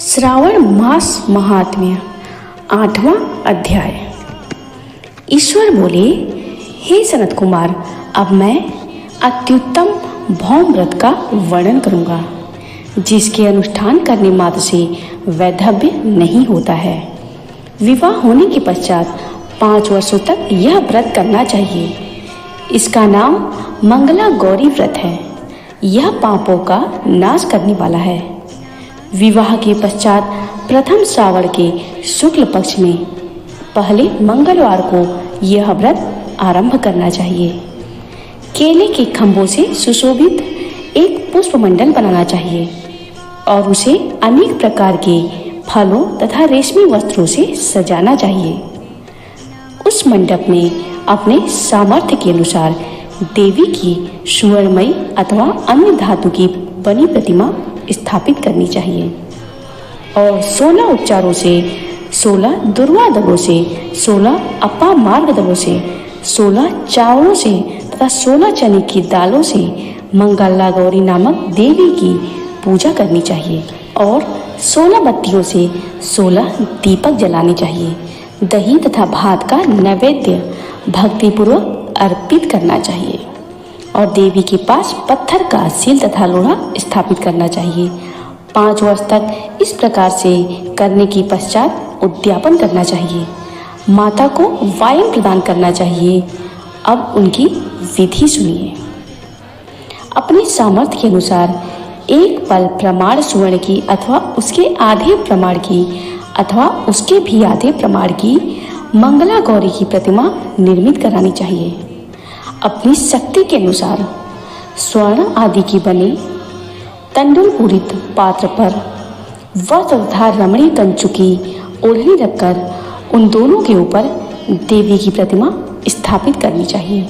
श्रावण मास महात्म्य 8वां अध्याय। ईश्वर बोले, हे सनत कुमार, अब मैं अत्युत्तम भौम व्रत का वर्णन करूंगा, जिसके अनुष्ठान करने मात्र से वैधव्य नहीं होता है। विवाह होने के पश्चात 5 वर्षों तक यह व्रत करना चाहिए। इसका नाम मंगला गौरी व्रत है। यह पापों का नाश करने वाला है। विवाह के पश्चात प्रथम श्रावण के शुक्ल पक्ष में पहले मंगलवार को यह व्रत आरंभ करना चाहिए। केले के खंभों से सुशोभित एक पुष्पमंडल बनाना चाहिए और उसे अनेक प्रकार के फलों तथा रेशमी वस्त्रों से सजाना चाहिए। उस मंडप में अपने सामर्थ्य के अनुसार देवी की सुवर्णमयी अथवा अन्य धातु की बनी प्रतिमा स्थापित करनी चाहिए और 16 उपचारों से, 16 दुर्वा दलों से, 16 अपा मार्ग दलों से, 16 चावलों से तथा 16 चने की दालों से मंगला गौरी नामक देवी की पूजा करनी चाहिए और 16 बत्तियों से 16 दीपक जलाने चाहिए। दही तथा भात का नैवेद्य भक्तिपूर्वक अर्पित करना चाहिए और देवी के पास पत्थर का सील तथा लोढ़ा स्थापित करना चाहिए। 5 वर्ष तक इस प्रकार से करने के पश्चात उद्यापन करना चाहिए। माता को वायन प्रदान करना चाहिए। अब उनकी विधि सुनिए। अपने सामर्थ्य के अनुसार एक पल प्रमाण सुवर्ण की अथवा उसके आधे प्रमाण की अथवा उसके भी आधे प्रमाण की मंगला गौरी की प्रतिमा निर्मित करानी चाहिए। अपनी शक्ति के अनुसार स्वर्ण आदि की बने तंडुल पूरित पात्र पर वस्त्र तथा रमणीय कंचुकी ओढ़नी रखकर उन दोनों के ऊपर देवी की प्रतिमा स्थापित करनी चाहिए।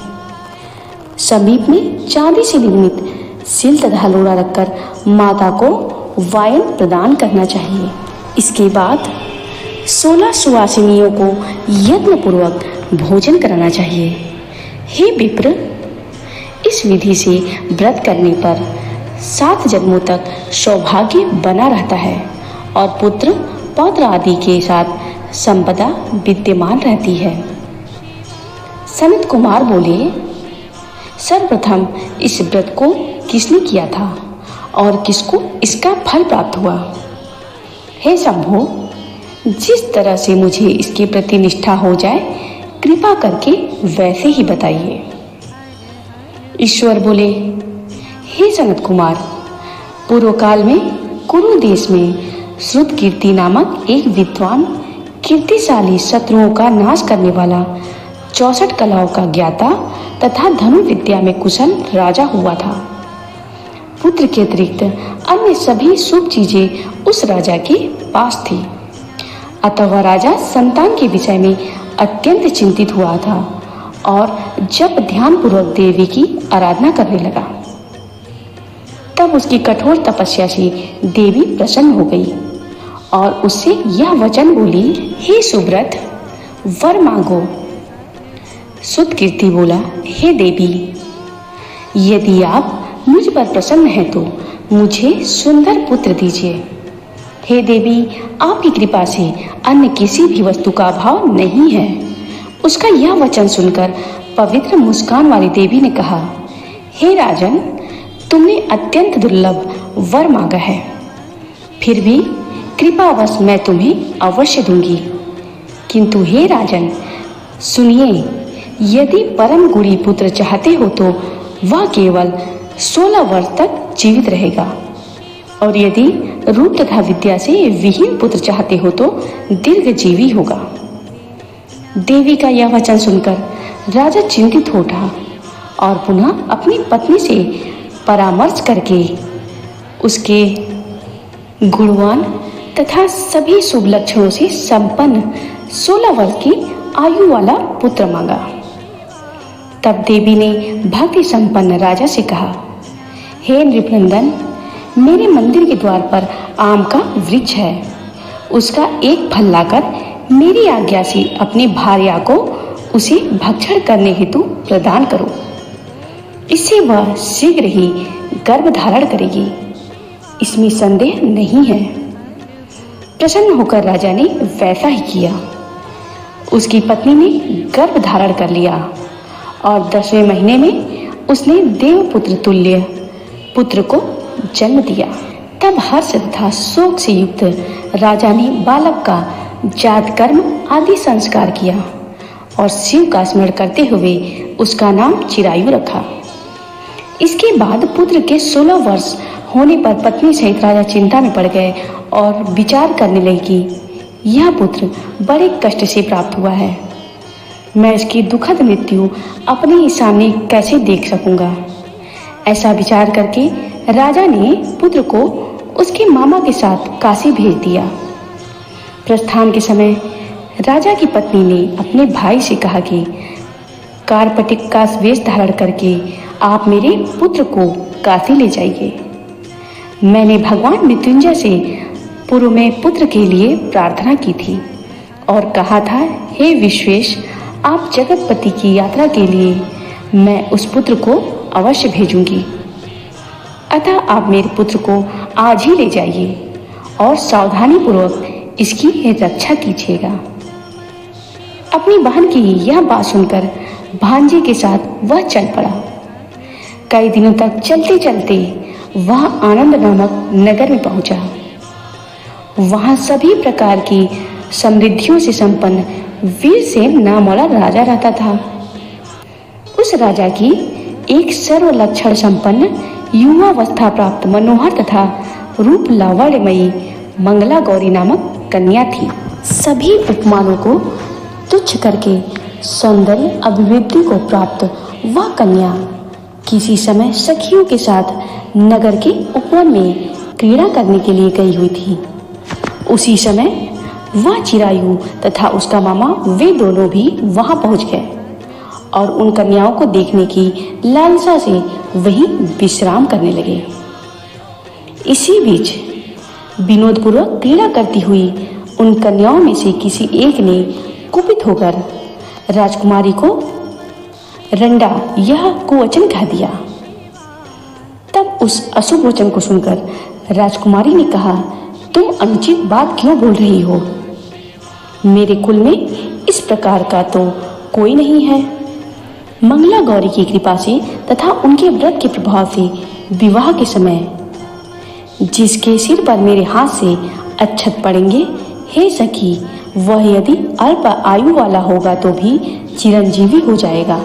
समीप में चांदी से निर्मित सील तथा लोढ़ा रखकर माता को वायन प्रदान करना चाहिए। इसके बाद 16 सुवासिनियों को यत्नपूर्वक भोजन कराना चाहिए। हे विप्र, इस विधि से व्रत करने पर 7 जन्मों तक सौभाग्य बना रहता है और पुत्र पौत्र आदि के साथ संपदा विद्यमान रहती है। सनत कुमार बोले, सर्वप्रथम इस व्रत को किसने किया था और किसको इसका फल प्राप्त हुआ? हे शंभो, जिस तरह से मुझे इसके प्रति निष्ठा हो जाए, कृपा करके वैसे ही बताइए। ईश्वर बोले, हे सनत कुमार, पूर्व काल में कुरु देश में श्रुतकीर्ति नामक एक विद्वान कीर्तिशाली शत्रुओं का नाश करने वाला 64 कलाओं का ज्ञाता तथा धनु विद्या में कुशल राजा हुआ था। पुत्र के अतिरिक्त अन्य सभी शुभ चीजें उस राजा के पास थी। अतः वह राजा संतान के विषय में अत्यंत चिंतित हुआ था और जब ध्यानपूर्वक देवी की आराधना करने लगा, तब उसकी कठोर तपस्या से देवी प्रसन्न हो गई और उससे यह वचन बोली, हे सुव्रत, वर मांगो। श्रुतकीर्ति बोला, हे देवी, यदि आप मुझ पर प्रसन्न हैं तो मुझे सुंदर पुत्र दीजिए। हे देवी, आपकी कृपा से अन्य किसी भी वस्तु का अभाव नहीं है। उसका यह वचन सुनकर पवित्र मुस्कान वाली देवी ने कहा, हे राजन, तुमने अत्यंत दुर्लभ वर मांगा है, फिर भी कृपावश मैं तुम्हें अवश्य दूंगी। किंतु हे राजन, सुनिए, यदि परम गुणी पुत्र चाहते हो तो वह केवल 16 वर्ष तक जीवित रहेगा और यदि रूप तथा विद्या से विहीन पुत्र चाहते हो तो दीर्घजीवी होगा। देवी का यह वचन सुनकर राजा चिंतित हो उठा और पुनः अपनी पत्नी से परामर्श करके उसके गुणवान तथा सभी शुभ लक्षणों से संपन्न 16 वर्ष की आयु वाला पुत्र मांगा। तब देवी ने भक्ति संपन्न राजा से कहा, हे नृपनंदन, मेरे मंदिर के द्वार पर आम का वृक्ष है। उसका एक फल लाकर मेरी आज्ञा से अपनी भार्या को उसे भक्षण करने हेतु प्रदान करो। इससे वह शीघ्र ही गर्भ धारण करेगी, इसमें संदेह नहीं है। प्रसन्न होकर राजा ने वैसा ही किया। उसकी पत्नी ने गर्भ धारण कर लिया और 10वें महीने में उसने देवपुत्र तुल्य पुत्र को जन्म दिया। तब हर्ष तथा शोक से युक्त राजा ने बालक का जात कर्म आदि संस्कार किया और शिव का स्मरण करते हुए उसका नाम चिरायु रखा। इसके बाद पुत्र के 16 वर्ष होने पर पत्नी सहित राजा चिंता में पड़ गए और विचार करने लगे कि यह पुत्र बड़े कष्ट से प्राप्त हुआ है, मैं इसकी दुखद मृत्यु अपने ही सामने कैसे देख सकूंगा। ऐसा विचार करके राजा ने पुत्र को उसके मामा के साथ काशी भेज दिया। प्रस्थान के समय राजा की पत्नी ने अपने भाई से कहा कि कार्पटिक का वेश धारण करके आप मेरे पुत्र को काशी ले जाइए। मैंने भगवान मृत्युंजय से पूर्व में पुत्र के लिए प्रार्थना की थी और कहा था, हे विश्वेश, आप जगतपति की यात्रा के लिए मैं उस पुत्र को अवश्य भेजूंगी। अतः आप मेरे पुत्र को आज ही ले जाइए और सावधानी पूर्वक इसकी रक्षा कीजिएगा। अपनी बहन की यह बात सुनकर भांजे के साथ वह चल पड़ा। कई दिनों तक चलते चलते वह आनंद नामक नगर में पहुंचा। वहां सभी प्रकार की समृद्धियों से संपन्न वीरसेन नाम वाला राजा रहता था। उस राजा की एक सर्वलक्षण संपन्न युवावस्था प्राप्त मनोहर तथा रूप लावण्यमयी मंगला गौरी नामक कन्या थी। सभी उपमानों को तुच्छ करके सौंदर्य अभिवृद्धि को प्राप्त वह कन्या किसी समय सखियों के साथ नगर के उपवन में क्रीड़ा करने के लिए गई हुई थी। उसी समय वह चिरायु तथा उसका मामा वे दोनों भी वहां पहुंच गए और उन कन्याओं को देखने की लालसा से वहीं विश्राम करने लगे। इसी बीच विनोदपूर्वक क्रीड़ा करती हुई उन कन्याओं में से किसी एक ने कुपित होकर राजकुमारी को रंडा यह कुवचन कह दिया। तब उस अशुभ वचन को सुनकर राजकुमारी ने कहा, तुम अनुचित बात क्यों बोल रही हो? मेरे कुल में इस प्रकार का तो कोई नहीं है। मंगला गौरी की कृपा से तथा उनके व्रत के प्रभाव से विवाह के समय जिसके सिर पर मेरे हाथ से अक्षत पड़ेंगे, हे सखी, वह यदि अल्प आयु वाला होगा तो भी चिरंजीवी हो जाएगा।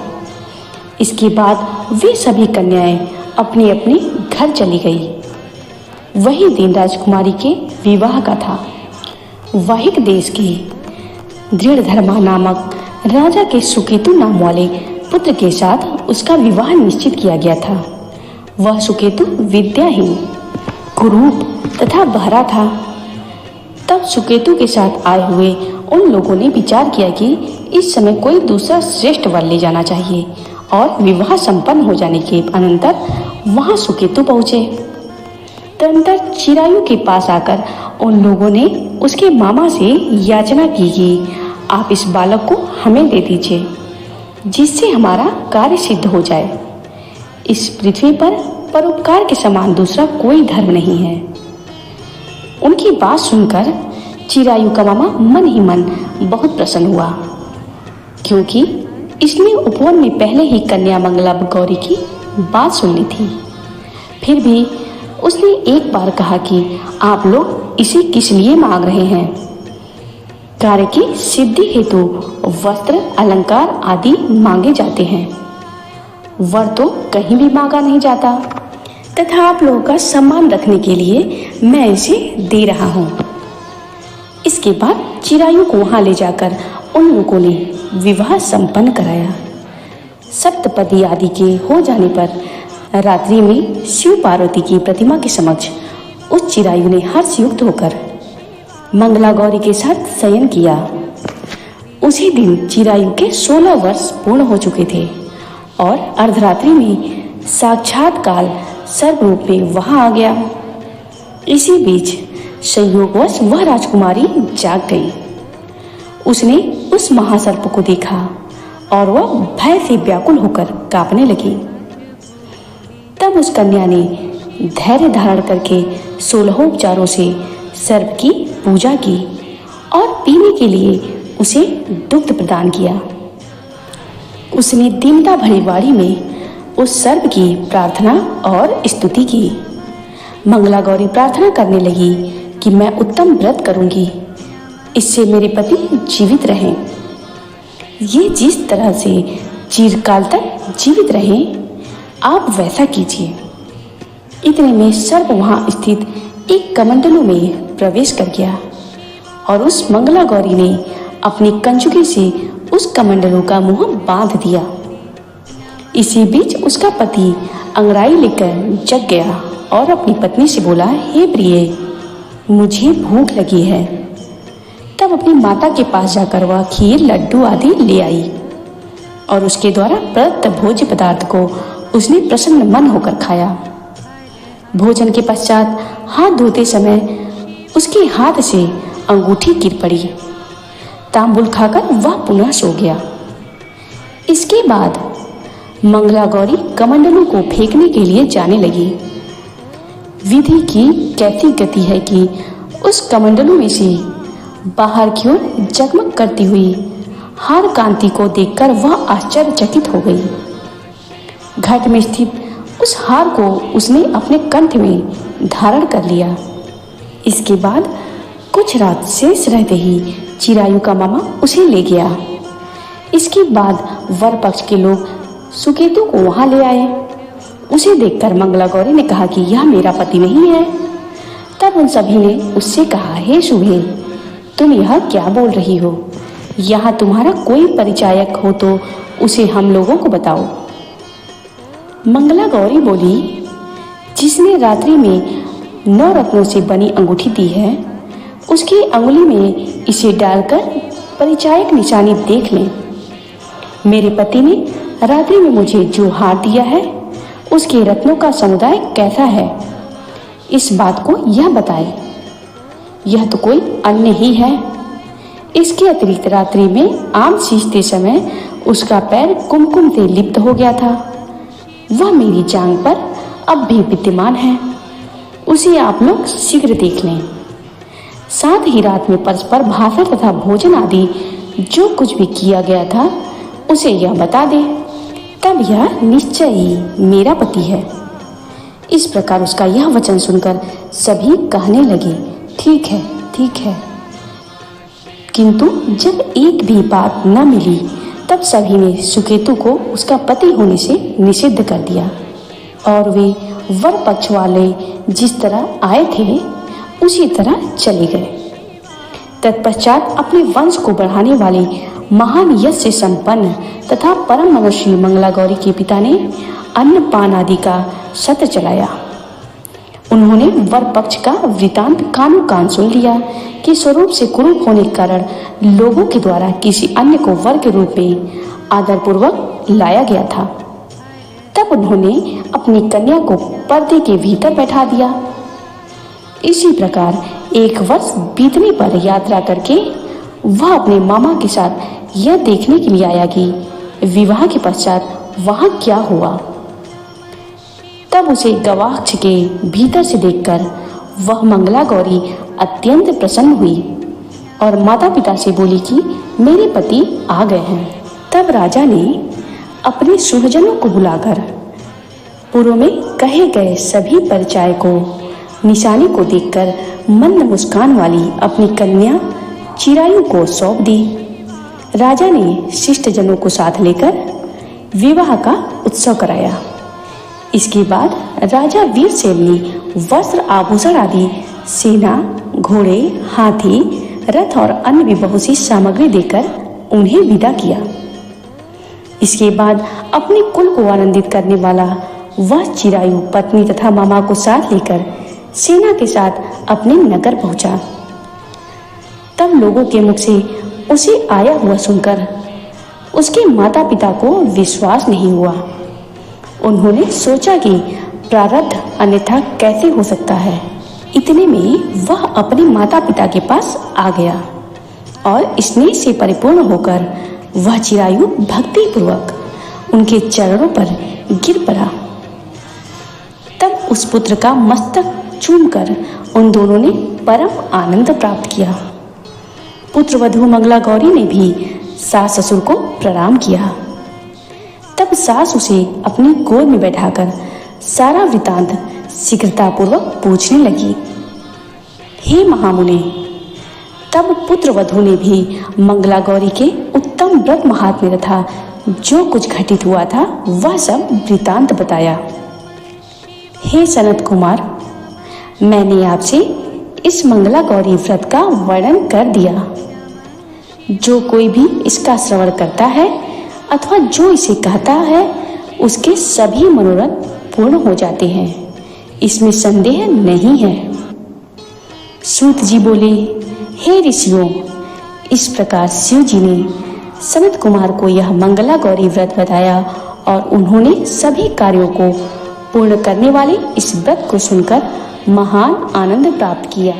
इसके बाद वे सभी कन्याएं अपने अपने घर चली गई। वही दिन राजकुमारी के विवाह का था। वाहिक देश के दृढ़धर्मा नामक राजा के सुकेतु नाम वाले पुत्र के साथ उसका विवाह निश्चित किया गया था। वह सुकेतु विद्याहीन, कुरूप तथा बहरा था। तब सुकेतु के साथ आए हुए उन लोगों ने विचार किया कि इस समय कोई दूसरा श्रेष्ठ वर ले जाना चाहिए और विवाह संपन्न हो जाने के अनंतर वहां सुकेतु पहुंचे। तदनंतर चिरायु के पास आकर उन लोगों ने उसके मामा से याचना की कि आप इस बालक को हमें दे दीजिए, जिससे हमारा कार्य सिद्ध हो जाए। इस पृथ्वी पर परोपकार के समान दूसरा कोई धर्म नहीं है। उनकी बात सुनकर चिरायु का मामा मन ही मन बहुत प्रसन्न हुआ, क्योंकि इसने उपवन में पहले ही कन्या मंगला गौरी की बात सुन ली थी। फिर भी उसने एक बार कहा कि आप लोग इसे किस लिए मांग रहे हैं? कार्य की सिद्धि हेतु वस्त्र, अलंकार आदि मांगे जाते हैं। वर तो कहीं भी मांगा नहीं जाता, तथा आप लोगों का सम्मान रखने के लिए मैं इसे दे रहा हूँ। इसके बाद चिरायु को वहां ले जाकर उन लोगों ने विवाह संपन्न कराया। सप्तपदी आदि के हो जाने पर रात्रि में शिव पार्वती की प्रतिमा के समक्ष उस चिरायु ने हर्षयुक्त होकर मंगला गौरी के साथ शयन किया। उसी दिन चिरायु के 16 वर्ष पूर्ण हो चुके थे और अर्धरात्रि में साक्षात काल सर्वरूप में वहां आ गया। इसी बीच संयोगवश वह राजकुमारी जाग गई। उसने उस महासर्प को देखा और वह भय से व्याकुल होकर कांपने लगी। तब उस कन्या ने धैर्य धारण करके 16 उपचारों से सर्प की पूजा की और पीने के लिए उसे दुग्ध प्रदान किया। उसने दीनता भरी वाणी में उस सर्प की प्रार्थना और स्तुति की। मंगला गौरी प्रार्थना करने लगी कि मैं उत्तम व्रत करूंगी, इससे मेरे पति जीवित रहें। ये जिस तरह से चिरकाल तक जीवित रहें, आप वैसा कीजिए। इतने में सर्प वहां स्थित एक कमंडलू में प्रवेश कर गया और उस मंगला गौरी ने अपनी कंजुकी से उस कमंडलू का मुंह बांध दिया। इसी बीच उसका पति अंगड़ाई लेकर जग गया और अपनी पत्नी से बोला, हे प्रिय, मुझे भूख लगी है। तब अपनी माता के पास जाकर वह खीर, लड्डू आदि ले आई और उसके द्वारा प्रदत्त भोज्य पदार्थ को उसने प्रसन्न मन होकर खाया। भोजन के पश्चात हाथ धोते समय उसके हाथ से अंगूठी गिर पड़ी। तांबुल खाकर वह पुनः सो गया। इसके बाद मंगला गौरी कमंडलू को फेंकने के लिए जाने लगी। विधि की कैसी गति है कि उस कमंडलू में से बाहर की ओर जगमग करती हुई हार कांति को देखकर वह आश्चर्यचकित हो गई। घट में स्थित उस हार को उसने अपने कंठ में धारण कर लिया। इसके बाद कुछ रात शेष रहते ही चिरायु का मामा उसे ले गया। इसके बाद वर पक्ष के लोग सुकेतु को वहां ले आए। उसे देखकर मंगला गौरी ने कहा कि यह मेरा पति नहीं है। तब उन सभी ने उससे कहा, हे शुभे, तुम यह क्या बोल रही हो? यहाँ तुम्हारा कोई परिचायक हो तो उसे हम लोगों को बताओ। मंगला गौरी बोली, जिसने रात्रि में 9 रत्नों से बनी अंगूठी दी है, उसकी अंगुली में इसे डालकर परिचायक निशानी देख लें। मेरे पति ने रात्रि में मुझे जो हार दिया है, उसके रत्नों का समुदाय कैसा है, इस बात को यह बताए। यह तो कोई अन्य ही है। इसके अतिरिक्त रात्रि में आम सींचते समय उसका पैर कुमकुम से लिप्त हो गया था। वह मेरी जांघ पर अब भी विद्यमान है। उसे आप लोग शीघ्र देख लें। साथ ही रात में परस्पर भाषण तथा भोजन आदि जो कुछ भी किया गया था, उसे यह बता दे। तब यह निश्चय ही मेरा पति है। इस प्रकार उसका यह वचन सुनकर सभी कहने लगे, ठीक है, ठीक है। किंतु जब एक भी बात न मिली, तब सभी ने सुकेतु को उसका पति होने से निषिद्ध कर दिया और वे वर पक्ष वाले जिस तरह आए थे उसी तरह चले गए। तत्पश्चात अपने वंश को बढ़ाने वाले महान यश से संपन्न तथा परम मनस्वी मंगला गौरी के पिता ने अन्न पान आदि का सत्र चलाया। उन्होंने वर पक्ष का वृतांत कानो कान सुन लिया कि स्वरूप से कुरूप होने के कारण लोगों के द्वारा किसी अन्य को वर के रूप में आदरपूर्वक लाया गया था। तब उन्होंने अपनी कन्या को पर्दे के भीतर बैठा दिया। इसी प्रकार 1 वर्ष बीतने पर यात्रा करके वह अपने मामा के साथ यह देखने के लिए आया कि विवाह के पश्चात वहां क्या हुआ। तब उसे गवाक्ष के भीतर से देखकर वह मंगला गौरी अत्यंत प्रसन्न हुई और माता पिता से बोली कि मेरे पति आ गए हैं। तब राजा ने अपने सुहजनों को बुलाकर पूर्व में कहे गए सभी परिचय को निशानी को देखकर मंद मुस्कान वाली अपनी कन्या चिरायु को सौंप दी। राजा ने शिष्ट जनों को साथ लेकर विवाह का उत्सव कराया। इसके बाद राजा वीरसेन ने वस्त्र आभूषण आदि सेना, घोड़े, हाथी, रथ और अन्य भी बहुत सी सामग्री देकर उन्हें विदा किया। इसके बाद अपने कुल को आनंदित करने वाला वह चिरायु पत्नी तथा मामा को साथ लेकर सेना के साथ अपने नगर पहुंचा। तब लोगों के मुख से उसे आया हुआ सुनकर उसके माता पिता को विश्वास नहीं हुआ। उन्होंने सोचा कि प्रारब्ध अन्यथा कैसे हो सकता है। इतने में वह अपने माता पिता के पास आ गया और स्नेह से परिपूर्ण होकर वह चिरायु भक्ति पूर्वक उनके चरणों पर गिर पड़ा। तब उस पुत्र का मस्तक चूमकर उन दोनों ने परम आनंद प्राप्त किया। पुत्र वधू मंगला गौरी ने भी सास ससुर को प्रणाम किया। तब सास उसे अपनी गोद में बैठाकर सारा वृतांत शीघ्रतापूर्वक पूछने लगी। हे महामुने, तब पुत्र वधू ने भी मंगला गौरी के उत्तम व्रत महात्म्य तथा जो कुछ घटित हुआ था वह सब वृतांत बताया। हे सनत कुमार, मैंने आपसे इस मंगला गौरी व्रत का वर्णन कर दिया। जो कोई भी इसका श्रवण करता है अथवा जो इसे कहता है उसके सभी मनोरथ पूर्ण हो जाते हैं, इसमें संदेह नहीं है। सूत जी बोले, हे ऋषियों, इस प्रकार शिव जी ने सनत कुमार को यह मंगला गौरी व्रत बताया और उन्होंने सभी कार्यों को पूर्ण करने वाले इस व्रत को सुनकर महान आनंद प्राप्त किया।